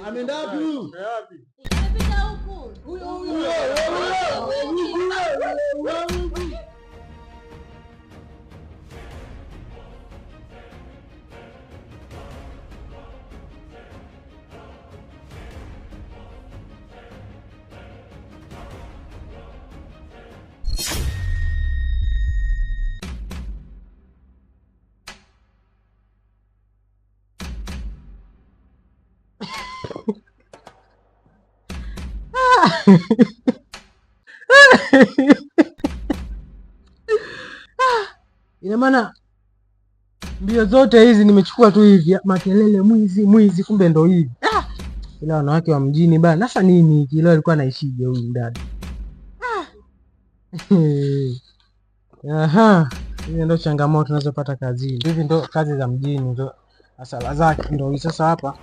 Ameenda wapi huyu? Amepita huku. Huyo. Ina maana mbio zote hizi nimechukua tu hivi, makelele mwizi, kumbe ndo hivi. Ila wanawake wa mjini bana, sasa nini hiki? Leo alikuwa anaishije huyu dada? Aha, hizi ndo changamoto tunazopata kazini. Hivi ndo kazi za mjini, ndo asala zake ndo hii. Sasa hapa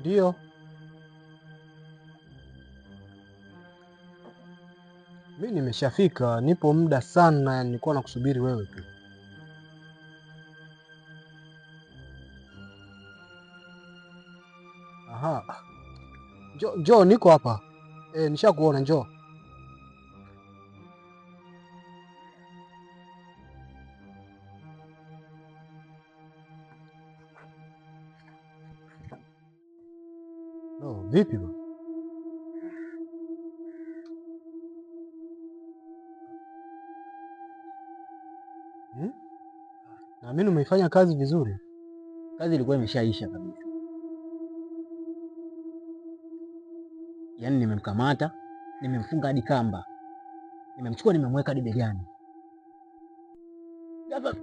ndio mimi nimeshafika, nipo muda sana, nilikuwa nakusubiri wewe tu. Aha, njoo niko hapa. Nishakuona, njoo. Vipi bwana? Naamini umeifanya kazi vizuri. Kazi ilikuwa imeshaisha kabisa. Yaani nimemkamata, nimemfunga hadi kamba, nimemchukua, nimemweka hadi begani.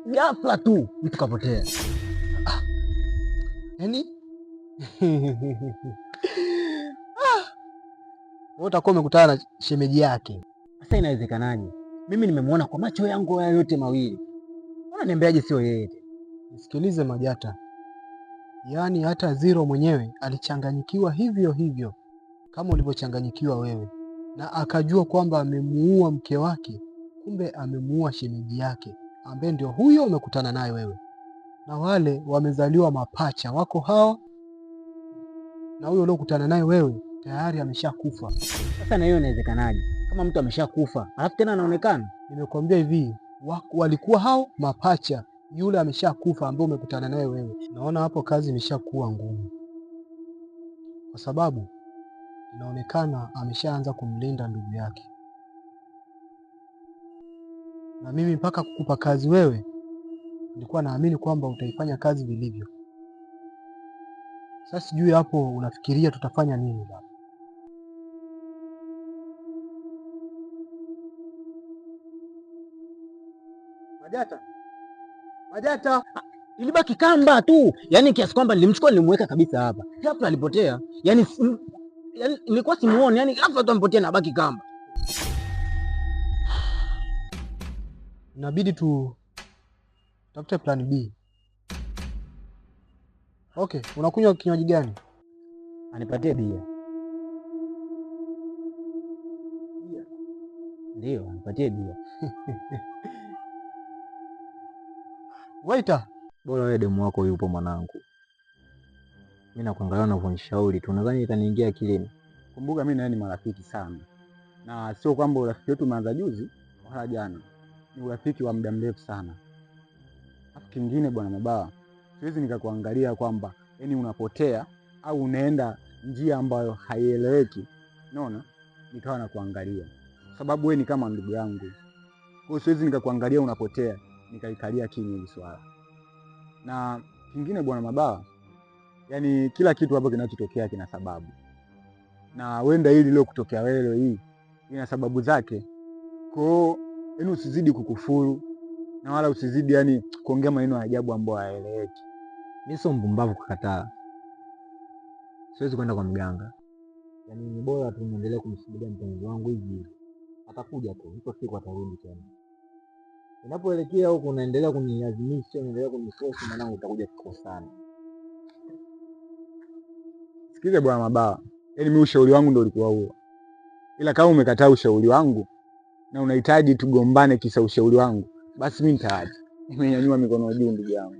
Ghafla tu mtu kapotea. Yaani wewe utakuwa umekutana na shemeji yake. Sasa inawezekanaje? Mimi nimemwona kwa macho yangu haya yote mawili. Unaniambiaje sio yeye? Nisikilize Majata, yaani hata Zero mwenyewe alichanganyikiwa hivyo hivyo kama ulivyochanganyikiwa wewe, na akajua kwamba amemuua mke wake, kumbe amemuua shemeji yake ambaye ndio huyo umekutana naye wewe. Na wale wamezaliwa mapacha wako hao, na huyo uliokutana naye wewe tayari ameshakufa. Sasa na hiyo inawezekanaje? Kama mtu ameshakufa alafu tena anaonekana? Nimekwambia hivi, walikuwa hao mapacha, yule ameshakufa ambaye umekutana naye wewe. Naona hapo kazi imeshakuwa ngumu, kwa sababu inaonekana ameshaanza kumlinda ndugu yake, na mimi mpaka kukupa kazi wewe nilikuwa naamini kwamba utaifanya kazi vilivyo. Sasa sijui hapo unafikiria tutafanya nini baba? Majata, ilibaki kamba tu, yaani kiasi kwamba nilimchukua, nilimweka kabisa hapa, ghafla alipotea. Yaani nilikuwa simuoni, yaani ghafla tu amepotea na baki kamba. Inabidi tafute plan B. Okay, unakunywa kinywaji gani? Anipatie bia. Ndio, anipatie bia. Waiter, bora wewe demu wako yupo mwanangu. Mimi nakuangalia unavyonishauri tu, nadhani itaniingia akilini. Kumbuka mimi na yeye ni marafiki sana, na sio kwamba urafiki wetu umeanza juzi wala jana, ni urafiki wa muda mrefu sana. Alafu kingine bwana Mabawa, siwezi nikakuangalia kwamba yani unapotea au unaenda njia ambayo haieleweki, unaona, nikawa nakuangalia, sababu wewe ni kama ndugu yangu. Kwa hiyo siwezi nikakuangalia unapotea nikaikalia kimya hili swala. Na kingine bwana Mabawa, yani kila kitu hapo kinachotokea kina sababu, na wenda hili leo kutokea wewe hii ina sababu zake. Kwa hiyo yani usizidi kukufuru na wala usizidi yani kuongea maneno ya ajabu ambayo hayaeleweki. Mimi sio mpumbavu kukataa. Siwezi kwenda kwa mganga. Yaani ni bora tu niendelee kumsubiria mpenzi wangu hivi. Atakuja tu, iko siku atarudi tena. Unapoelekea huko unaendelea kunilazimisha, unaendelea kuniforce, mwanangu utakuja kukosana. Sikize bwana Mabawa, yaani mimi ushauri wangu ndio ulikuwa huo. Ila kama umekataa ushauri wangu na unahitaji tugombane kisa ushauri wangu, basi mimi nitaacha. Nimenyanyua mikono juu ndugu yangu.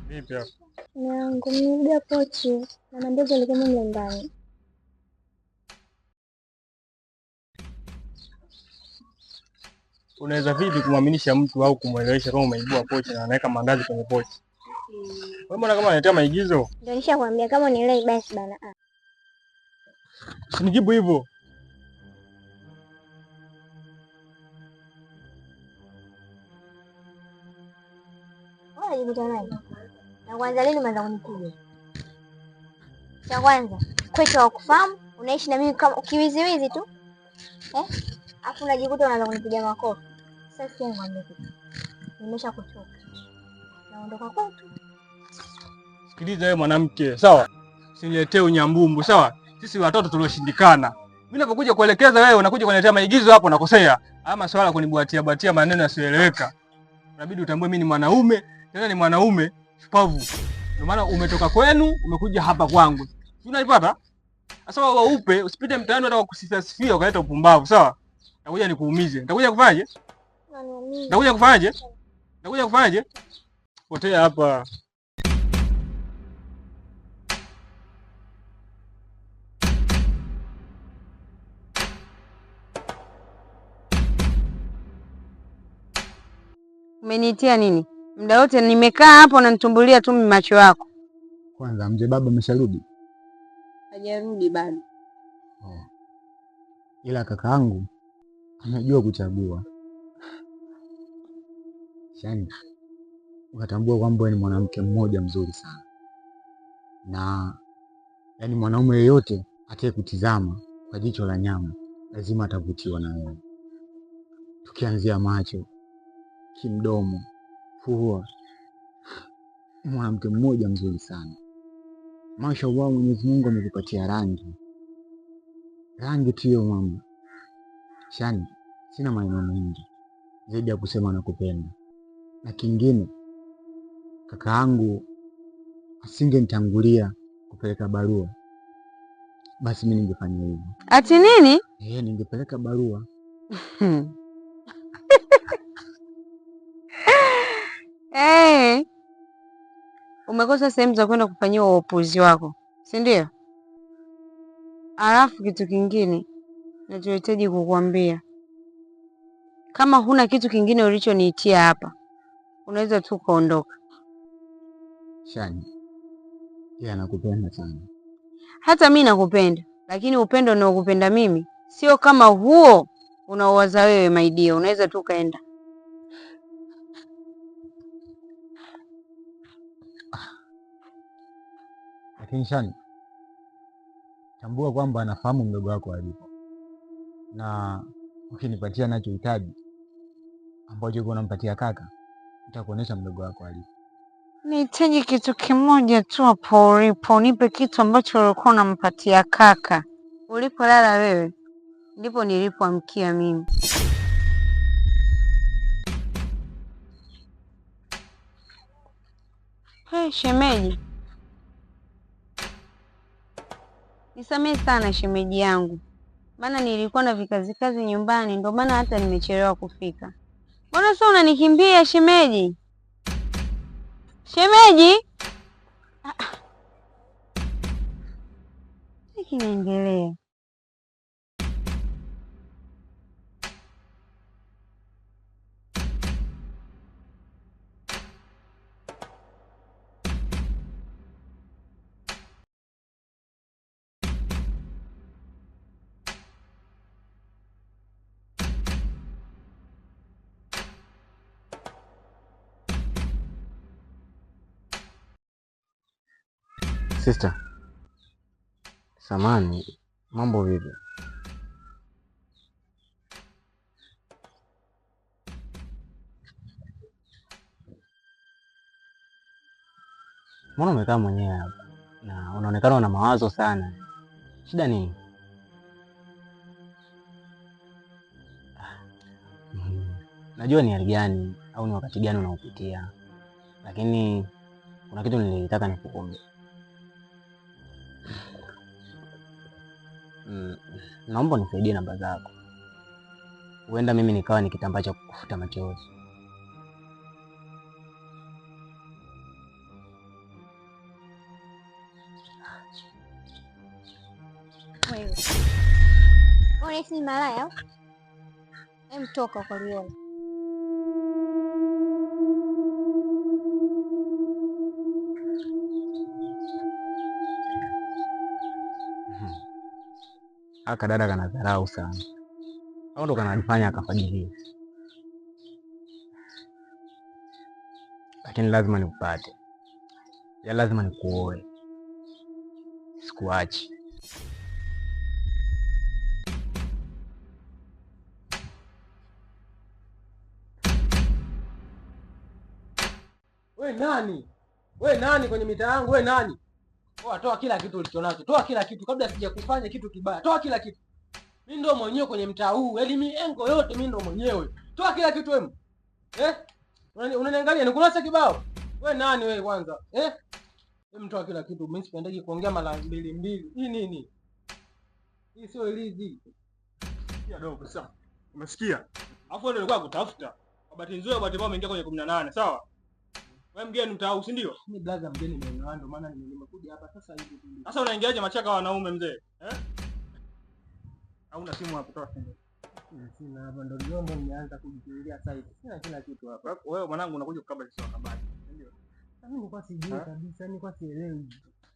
Vipi hapo? Yangu nimebeba pochi na mandevu yalikuwa mle ndani. Unaweza vipi kumwaminisha mtu au kumwelewesha kama umeibua pochi na anaweka mandazi kwenye pochi? Wewe mbona kama unaletea maigizo? Ndio nishakwambia kama unielewi basi bana. Usinijibu hivyo. Wewe unajikuta nani? Na kwanza lini umeanza kunipiga? Cha kwanza, kwetu hawakufahamu, unaishi na mimi kama kiwiziwizi tu. Afu unajikuta unaanza kunipiga makofi. Sasa sikia nikwambie kitu. Nimeshakuchoka. Naondoka kwetu. Sikiliza wewe mwanamke, sawa? Usiniletee unyambumbu, sawa? Sisi watoto tulioshindikana. Mimi ninapokuja kuelekeza wewe unakuja kuniletea maigizo hapo nakosea. Ama swala kunibuatia maneno yasiyoeleweka. Inabidi utambue mimi ni mwanaume, tena ni mwanaume shupavu. Ndio maana umetoka kwenu, umekuja hapa kwangu. Unanipata? Sasa waupe, usipite mtaani hata kusifia ukaleta upumbavu, sawa? Nitakuja nikuumize. Nitakuja kufanyaje? Nitakuja kufanyaje? Nitakuja kufanyaje? Potea hapa. Umeniitia nini? Muda wote nimekaa hapo na nitumbulia tu macho yako. Kwanza mzee baba amesharudi? Hajarudi bado. Ila kakaangu anajua kuchagua. Shani, ukatambua kwamba wewe ni mwanamke mmoja mzuri sana, na yaani mwanaume yeyote atakayekutizama kwa jicho la nyama lazima atavutiwa na wewe, tukianzia macho, kimdomo, pua. Mwanamke mmoja mzuri sana, mashallah. Mwenyezi Mungu amekupatia rangi tu hiyo mama. Shani, sina maneno mengi zaidi ya kusema nakupenda, na kingine kakaangu asingenitangulia kupeleka barua, basi mimi ningefanya hivyo. Ati nini? Ningepeleka barua. Umekosa sehemu za kwenda kufanyiwa upuuzi wako, si ndio? Alafu kitu kingine nachohitaji kukuambia, kama huna kitu kingine ulichoniitia hapa, unaweza tu kuondoka. Shani, yeye anakupenda sana. Hata mimi nakupenda, lakini upendo unaokupenda mimi sio kama huo unaowaza wewe my dear. Unaweza tu kaenda. Lakini Shani, tambua kwamba anafahamu mdogo wako alipo, na ukinipatia nachohitaji ambacho uko unampatia kaka, nitakuonesha mdogo wako alipo. Nihitaji kitu kimoja tu hapo ulipo. Nipe kitu ambacho ulikuwa unampatia kaka. Ulipolala wewe ndipo nilipoamkia mimi. Hey, shemeji. Nisamehe sana shemeji yangu. Maana nilikuwa na vikazikazi nyumbani, ndio maana hata nimechelewa kufika. Mbona sasa unanikimbia shemeji? Shemeji? Nini kinaendelea? Sister, samani, mambo vipi? Mbona umekaa mwenyewe hapa na unaonekana una mawazo sana? Shida nini? Najua ni hali gani au ni wakati gani unaopitia, lakini kuna kitu nilitaka nikuombe. Naomba unisaidie namba zako. Huenda mimi nikawa ni kitambaa cha kufuta machozi. Wewe. Unahisi ni malaya au? Hem, toka kwa Liona. Aka dada kana dharau sana. Au ndo kananifanya akafagilia. Lakini lazima nikupate. Ya lazima nikuoe. Sikuachi. We nani? We nani kwenye mitaa yangu? We nani? Toa kila kitu ulichonacho. Toa kila kitu kabla sijakufanya kitu kibaya. Toa kila kitu. Mimi ndo mwenyewe kwenye mtaa huu. Elimu engo yote mimi ndo mwenyewe. Toa kila kitu wewe. Unaniangalia nikunasa kibao? We nani wewe kwanza? Wewe toa kila kitu. Mimi sipendaji kuongea mara mbili. Hii nini? Hii sio ilizi. Ya dogo sawa. Umesikia? Alafu ndio nilikuwa kutafuta. Kwa bahati nzuri bahati mbaya umeingia kwenye 18, sawa? Wewe mgeni mtaa, si ndio? Mimi blaza mgeni mwenyewe ndio maana nimekuja hapa sasa hivi. Sasa unaingiaje machaka wanaume mzee? Hauna simu hapo toa simu. Sina hapa ndo Liombo nimeanza kujifikiria sasa hivi. Sina kila kitu hapa. Wewe mwanangu unakuja kukaba sisi wakabali. Ndio. Mimi nilikuwa sijui kabisa, nilikuwa sielewi.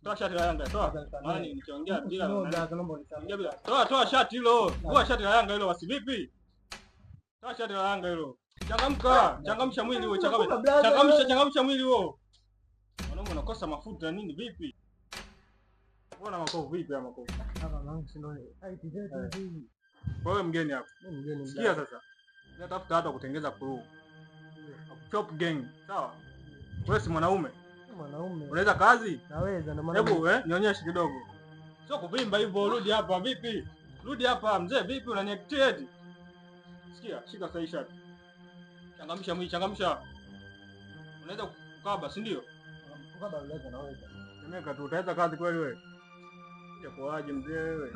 Toa shati la Yanga, toa. Maana nikiongea bila. Naomba unisamehe. Bila. Toa shati hilo. Toa shati la Yanga hilo wasi vipi? Toa shati la Yanga hilo. Changamka, changamsha mwili wewe, changamsha mwili wewe. Mwanangu unakosa mafuta nini vipi? Mbona makovu vipi ama makovu? Hapa mangu si ndio. Haiti zetu hizi. Wewe mgeni hapa. Mimi mgeni. Sikia sasa. Natafuta hata kutengeza crew. Chop gang, sawa? Wewe si mwanaume? Mwanaume. Unaweza kazi? Naweza na mwanaume. Hebu nionyeshe kidogo. Sio kuvimba hivyo, rudi hapa vipi? Rudi hapa mzee vipi unaniactia eti? Sikia, shika sahi shati. Changamsha mwili, changamsha. Unaweza kukaba, si ndio? Kukaba unaweza naweza. Semeka tu utaweza kazi kweli wewe? Kuja kwaje mzee wewe?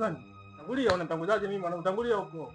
Tangulia, unamtangulizaje mimi? Unamtangulia huko.